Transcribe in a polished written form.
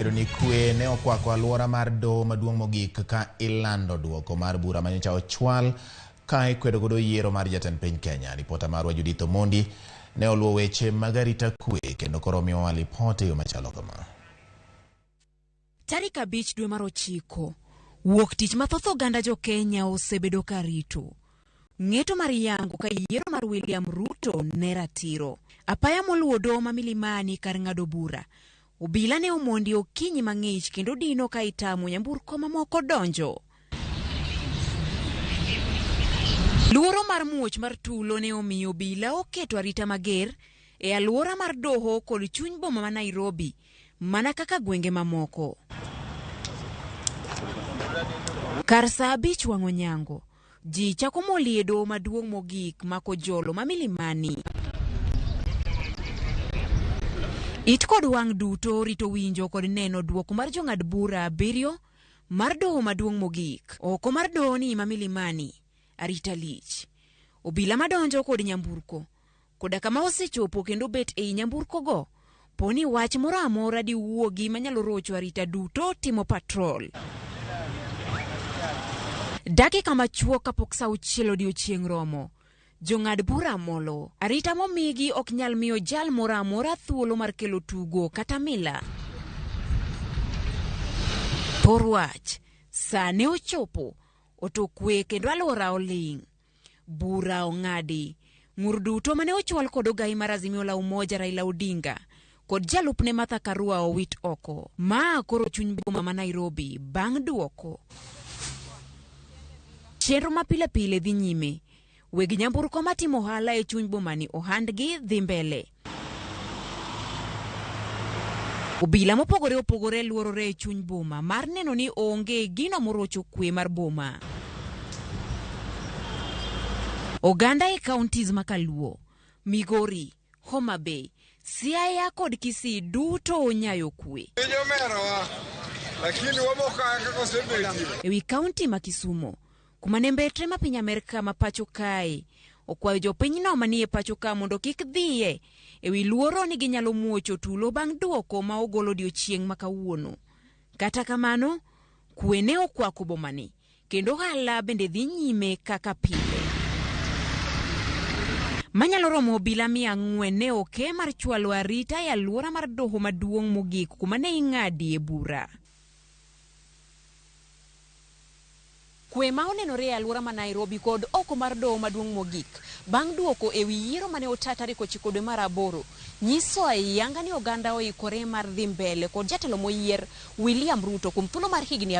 Ni kwe ne okwako aluora mar doho maduong' mogik ka ilando duoko mar bura manyocha ochwal ka ikwedo godo yiero mar jatend piny Kenya. Ripota marwa Judith Omondi ne oluwo weche mag arita kwe kendo koro miyowa ripot yo machalo kama. Tarik 5 dwe mar 9, wuok tich mathoth oganda jo Kenya osebedo ka rito. Ng'eto mar yango ka yiero mar William Ruto ne ratiro. Apaya moluwo doho ma Milimani kar ng'ado bura. Obila ne omondi okinyi mang'ich kendo dino ka itamo nyamburko mamoko donjo. Luoro mar muoch mar tulo ne omiyo obila oketo arita mager e aluora mar doho kod chuny boma ma Nairobi, mana kaka gwenge mamoko. Kar saa 5 wang'o nyango, ji chako molie doho maduong' mogik mako jolo ma Milimani. It kod wang' duto rito winjo kod neno duoko mar jong'ad bura 7 mar doho maduong' mogik. Oko mar doho ni ma Milimani, arita lich. Obila madonjo kod nyamburko, koda kama osechopo kendo bet ei nyamburko go, poni wach moro amora di wuogi manyalo rocho arita duto timo patrol. Dakika machuok kapok saa 6 odiechieng' romo, jong'ad bura molo. Arita momigi ok nyal miyo jal moro amora thuolo mar kelo tugo kata mila. Por wach, saa ne ochopo, otokwe kendo aluora oling'. Bura ong'adi. Ng'ur duto mane ochwal kod ogai mar Azimio la Umoja Raila Odinga kod jalupne Martha Karua owit oko. Ma koro chuny boma ma Nairobi bang' duoko. Chenro ma pile pile dhi nyime. Weg nyamburko matimo ohala e chuny boma ni ohandgi dhi mbele. Obila mopogore opogore luorore e chuny boma mar neno ni onge gino morocho kwe mar boma. Oganda e counties makaluo, Migori, Homa Bay, Siaya kod Kisii duto onyayo kwe. Ewi county ma Kisumo, kuma nembetre ma piny Amerika ma pacho kae, okwayo jopinyno manie pacho ka mondo kik dhiye ewi luoro ni ginyalo muocho tulo bang' duoko ma ogolo odiechieng' ma kawuono. Kata kamano, kwe ne okwako bomani, kendo hala bende dhi nyime kaka pile. Manyalo romo obila 400 ne oke mar chwalo arita e aluora mar doho maduong' mogik kuma ne ing'adi e bura. Kwe ma onenore e aluora ma Nairobi kod oko mar doho maduong' mogik bang' duoko ewi yiero mane ota tarik 9 dwe mar 8 nyiso ayanga ni oganda oikore mar dhi mbele kod jatelo moyier William Ruto kuom thuolo mar higni